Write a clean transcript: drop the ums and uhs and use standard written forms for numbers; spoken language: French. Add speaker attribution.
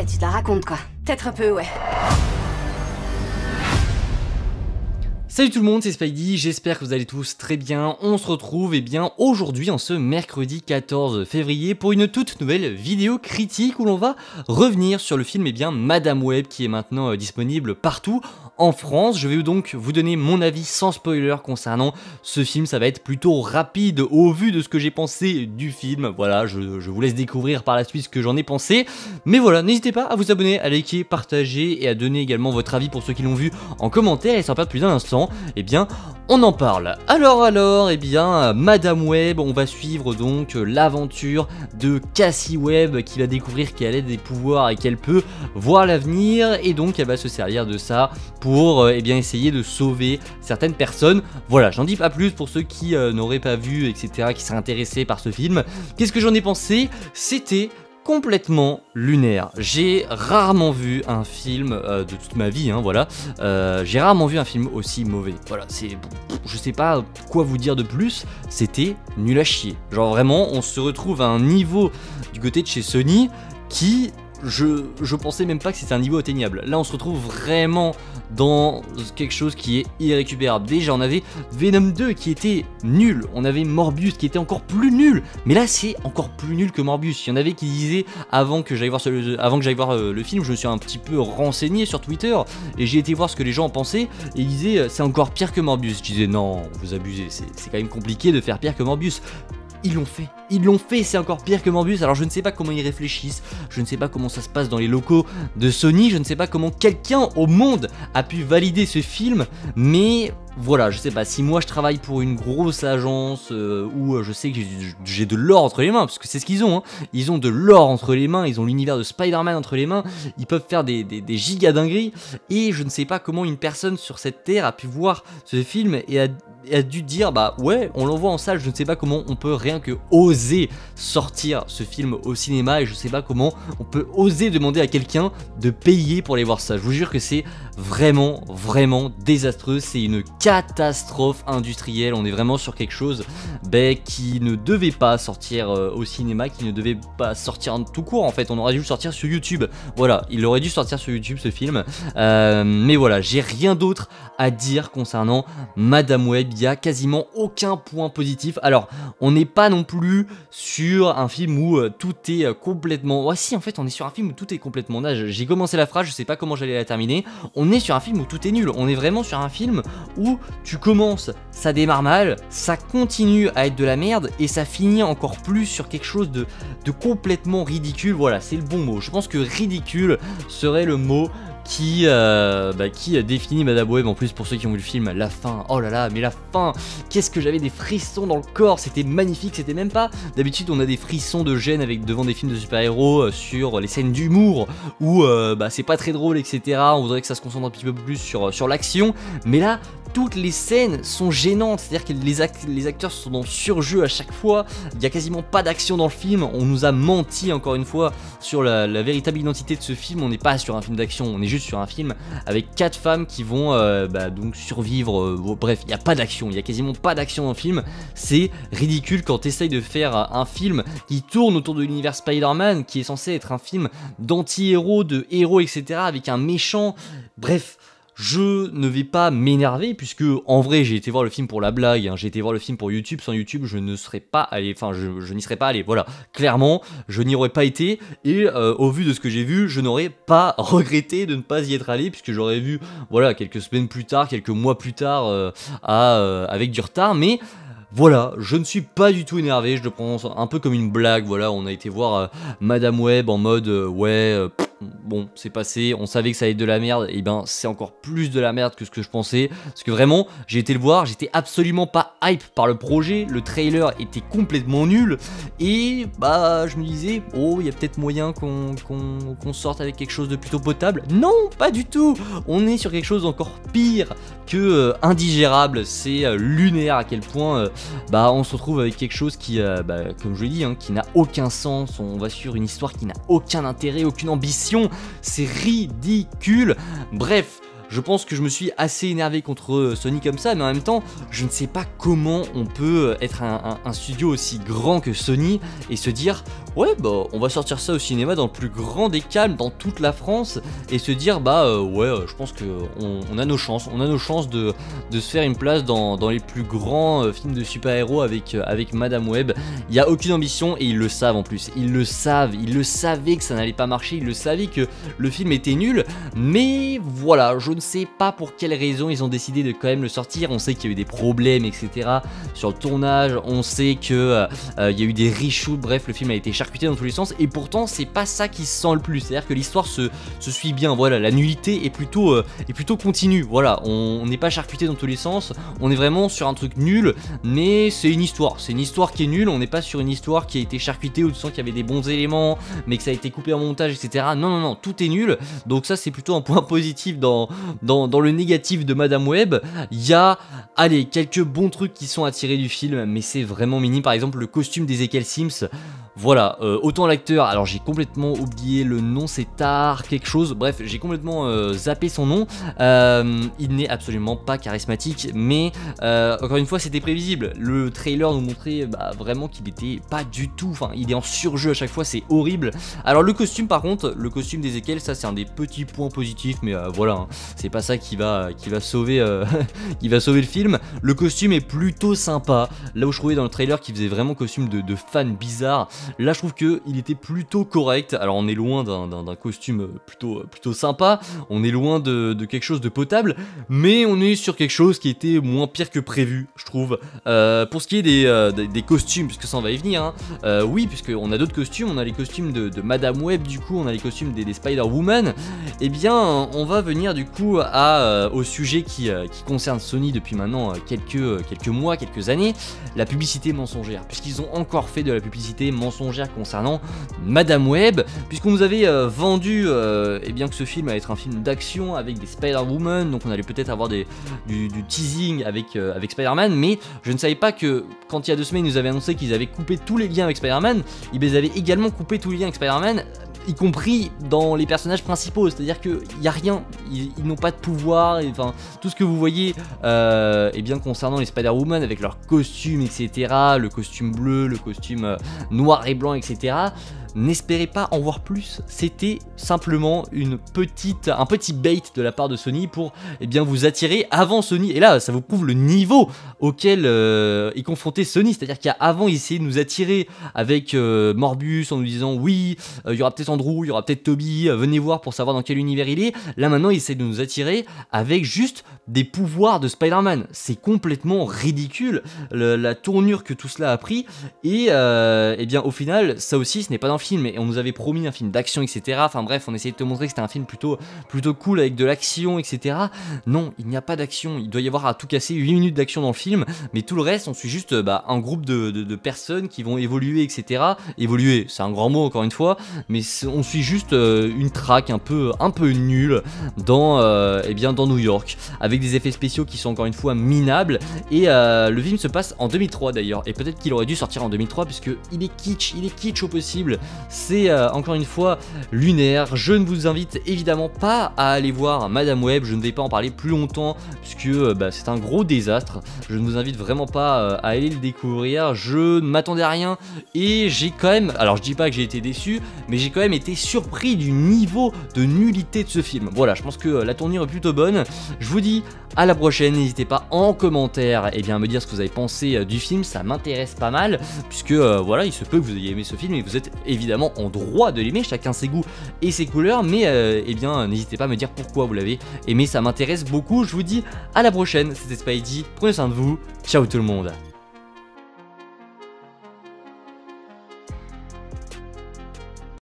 Speaker 1: Ouais, tu te la racontes quoi. Peut-être un peu, ouais.
Speaker 2: Salut tout le monde, c'est Spidey, j'espère que vous allez tous très bien. On se retrouve aujourd'hui en ce mercredi 14 février pour une toute nouvelle vidéo critique où l'on va revenir sur le film Madame Web qui est maintenant disponible partout en France. Je vais donc vous donner mon avis sans spoiler concernant ce film. Ça va être plutôt rapide au vu de ce que j'ai pensé du film. Voilà, je vous laisse découvrir par la suite ce que j'en ai pensé. Mais voilà, n'hésitez pas à vous abonner, à liker, partager et à donner également votre avis pour ceux qui l'ont vu en commentaire. Et sans perdre plus d'un instant, on en parle. Alors, Madame Web, on va suivre donc l'aventure de Cassie Webb qui va découvrir qu'elle a des pouvoirs et qu'elle peut voir l'avenir, et donc elle va se servir de ça pour essayer de sauver certaines personnes. Voilà, j'en dis pas plus pour ceux qui n'auraient pas vu, etc., qui seraient intéressés par ce film. Qu'est-ce que j'en ai pensé? C'était complètement lunaire. J'ai rarement vu un film de toute ma vie, voilà. J'ai rarement vu un film aussi mauvais. Voilà, je sais pas quoi vous dire de plus. C'était nul à chier. Genre vraiment, on se retrouve à un niveau du côté de chez Sony qui je pensais même pas que c'était un niveau atteignable. Là on se retrouve vraiment dans quelque chose qui est irrécupérable. Déjà on avait Venom 2 qui était nul, on avait Morbius qui était encore plus nul, mais là c'est encore plus nul que Morbius. Il y en avait qui disaient, avant que j'aille voir le film, je me suis un petit peu renseigné sur Twitter et j'ai été voir ce que les gens en pensaient, et ils disaient c'est encore pire que Morbius. Je disais non, vous abusez, c'est quand même compliqué de faire pire que Morbius. Ils l'ont fait, c'est encore pire que Morbius. Alors je ne sais pas comment ils réfléchissent, je ne sais pas comment ça se passe dans les locaux de Sony, je ne sais pas comment quelqu'un au monde a pu valider ce film, mais voilà, je sais pas, si moi je travaille pour une grosse agence où je sais que j'ai de l'or entre les mains, parce que c'est ce qu'ils ont, ils ont de l'or entre les mains, ils ont l'univers de Spider-Man entre les mains, ils peuvent faire des giga dingueries, et je ne sais pas comment une personne sur cette terre a pu voir ce film et a dû dire bah ouais, on l'envoie en salle. Je ne sais pas comment on peut rien que oser sortir ce film au cinéma, et je sais pas comment on peut oser demander à quelqu'un de payer pour aller voir ça. Je vous jure que c'est vraiment désastreux, c'est une catastrophe industrielle. On est vraiment sur quelque chose qui ne devait pas sortir au cinéma, qui ne devait pas sortir tout court en fait. On aurait dû le sortir sur YouTube, voilà, il aurait dû sortir sur YouTube ce film, mais voilà, j'ai rien d'autre à dire concernant Madame Web. Il y a quasiment aucun point positif. Alors on n'est pas non plus sur un film où tout est complètement... Ouais si, en fait on est sur un film où tout est complètement nage. J'ai commencé la phrase, je sais pas comment j'allais la terminer. On est sur un film où tout est nul. On est vraiment sur un film où tu commences, ça démarre mal, ça continue à être de la merde, et ça finit encore plus sur quelque chose de complètement ridicule. Voilà, c'est le bon mot. Je pense que ridicule serait le mot qui définit Madame Web. En plus, pour ceux qui ont vu le film, la fin, oh là là, mais la fin, qu'est-ce que j'avais des frissons dans le corps, c'était magnifique. C'était même pas, d'habitude on a des frissons de gêne devant des films de super-héros sur les scènes d'humour où c'est pas très drôle, etc. On voudrait que ça se concentre un petit peu plus sur l'action, mais là toutes les scènes sont gênantes, c'est-à-dire que les acteurs sont dans surjeu à chaque fois, il n'y a quasiment pas d'action dans le film. On nous a menti encore une fois sur la véritable identité de ce film. On n'est pas sur un film d'action, on est juste sur un film avec 4 femmes qui vont donc survivre, bref, il n'y a pas d'action, il n'y a quasiment pas d'action dans le film. C'est ridicule quand tu essayes de faire un film qui tourne autour de l'univers Spider-Man, qui est censé être un film d'anti-héros, de héros, etc., avec un méchant, bref. Je ne vais pas m'énerver puisque en vrai j'ai été voir le film pour la blague, j'ai été voir le film pour YouTube. Sans YouTube je ne serais pas allé, enfin je n'y serais pas allé, voilà, clairement je n'y aurais pas été, et au vu de ce que j'ai vu, je n'aurais pas regretté de ne pas y être allé, puisque j'aurais vu, voilà, quelques semaines plus tard, quelques mois plus tard, avec du retard, mais... Voilà, je ne suis pas du tout énervé, je le prends un peu comme une blague. Voilà, on a été voir Madame Web en mode bon, c'est passé, on savait que ça allait être de la merde, et ben c'est encore plus de la merde que ce que je pensais, parce que vraiment, j'ai été le voir, j'étais absolument pas hype par le projet, le trailer était complètement nul, et je me disais, oh, il y a peut-être moyen qu'on sorte avec quelque chose de plutôt potable. Non, pas du tout, on est sur quelque chose d'encore pire que indigérable. C'est lunaire à quel point on se retrouve avec quelque chose qui, comme je l'ai dit, qui n'a aucun sens. On va sur une histoire qui n'a aucun intérêt, aucune ambition, c'est ridicule. Bref, je pense que je me suis assez énervé contre Sony comme ça, mais en même temps, je ne sais pas comment on peut être un studio aussi grand que Sony et se dire ouais bah on va sortir ça au cinéma dans le plus grand des calmes, dans toute la France, et se dire je pense que on a nos chances, de se faire une place dans les plus grands films de super-héros avec Madame Web. Il n'y a aucune ambition et ils le savent en plus, ils le savaient que ça n'allait pas marcher, ils le savaient que le film était nul, mais voilà, je ne sais pas pour quelle raison ils ont décidé de quand même le sortir. On sait qu'il y a eu des problèmes etc sur le tournage, on sait que il y a eu des reshoots, bref le film a été charcuté dans tous les sens, et pourtant c'est pas ça qui se sent le plus, c'est à dire que l'histoire se suit bien, voilà, la nullité est plutôt continue, voilà, on n'est pas charcuté dans tous les sens, on est vraiment sur un truc nul, mais c'est une histoire qui est nulle, on n'est pas sur une histoire qui a été charcutée où tu sens qu'il y avait des bons éléments mais que ça a été coupé en montage etc, non, tout est nul, donc ça c'est plutôt un point positif dans le négatif de Madame Web. Il y a, allez, quelques bons trucs qui sont à tirer du film, mais c'est vraiment minime, par exemple le costume d'Ezekiel Sims. Voilà, autant l'acteur, alors j'ai complètement oublié le nom, c'est Tar quelque chose, bref, j'ai complètement zappé son nom, il n'est absolument pas charismatique, mais encore une fois c'était prévisible, le trailer nous montrait vraiment qu'il était pas du tout, enfin il est en surjeu à chaque fois, c'est horrible. Alors le costume par contre, le costume d'Ezekiel, ça c'est un des petits points positifs, mais voilà, hein, c'est pas ça qui va sauver qui va sauver le film. Le costume est plutôt sympa, là où je trouvais dans le trailer qu'il faisait vraiment costume de fan bizarre, là je trouve qu'il était plutôt correct. Alors on est loin d'un costume plutôt sympa, on est loin de quelque chose de potable, mais on est sur quelque chose qui était moins pire que prévu, je trouve. Pour ce qui est des costumes, puisque ça en va y venir, hein, oui, puisqu'on a d'autres costumes, on a les costumes de Madame Web, du coup on a les costumes des Spider-Woman, et bien on va venir du coup au sujet qui concerne Sony depuis maintenant quelques mois, quelques années, la publicité mensongère, puisqu'ils ont encore fait de la publicité mensongère concernant Madame Web, puisqu'on nous avait vendu que ce film allait être un film d'action avec des Spider-Woman, donc on allait peut-être avoir du teasing avec Spider-Man, mais je ne savais pas que quand il y a 2 semaines ils nous avaient annoncé qu'ils avaient coupé tous les liens avec Spider-Man, ils avaient également coupé tous les liens avec Spider-Man, y compris dans les personnages principaux, c'est-à-dire qu'il n'y a rien, ils n'ont pas de pouvoir, enfin tout ce que vous voyez concernant les Spider-Woman avec leurs costumes etc, le costume bleu, le costume noir et blanc etc, n'espérez pas en voir plus, c'était simplement un petit bait de la part de Sony pour vous attirer avant Sony, et là ça vous prouve le niveau auquel est confronté Sony, c'est-à-dire qu'avant ils essayaient de nous attirer avec Morbius en nous disant oui, il y aura peut-être Andrew, il y aura peut-être Toby, venez voir pour savoir dans quel univers il est. Là maintenant ils essaient de nous attirer avec juste des pouvoirs de Spider-Man, c'est complètement ridicule la tournure que tout cela a pris, et au final ça aussi ce n'est pas dans le film, et on nous avait promis un film d'action etc, enfin bref on essayait de te montrer que c'était un film plutôt cool avec de l'action etc, non il n'y a pas d'action, il doit y avoir à tout casser 8 minutes d'action dans le film, mais tout le reste on suit juste un groupe de personnes qui vont évoluer etc, évoluer c'est un grand mot encore une fois, mais on suit juste une traque un peu nulle dans New York, avec des effets spéciaux qui sont encore une fois minables, et le film se passe en 2003 d'ailleurs, et peut-être qu'il aurait dû sortir en 2003 puisque il est kitsch au possible, c'est encore une fois lunaire. Je ne vous invite évidemment pas à aller voir Madame Web, je ne vais pas en parler plus longtemps puisque c'est un gros désastre, je ne vous invite vraiment pas à aller le découvrir, je ne m'attendais à rien, et j'ai quand même, alors je dis pas que j'ai été déçu, mais j'ai quand même été surpris du niveau de nullité de ce film. Voilà, je pense que la tournure est plutôt bonne. Je vous dis à la prochaine, n'hésitez pas en commentaire à me dire ce que vous avez pensé du film, ça m'intéresse pas mal, puisque voilà, il se peut que vous ayez aimé ce film et vous êtes évidemment en droit de l'aimer, chacun ses goûts et ses couleurs, mais n'hésitez pas à me dire pourquoi vous l'avez aimé, ça m'intéresse beaucoup. Je vous dis à la prochaine, c'était Spidey, prenez soin de vous, ciao tout le monde.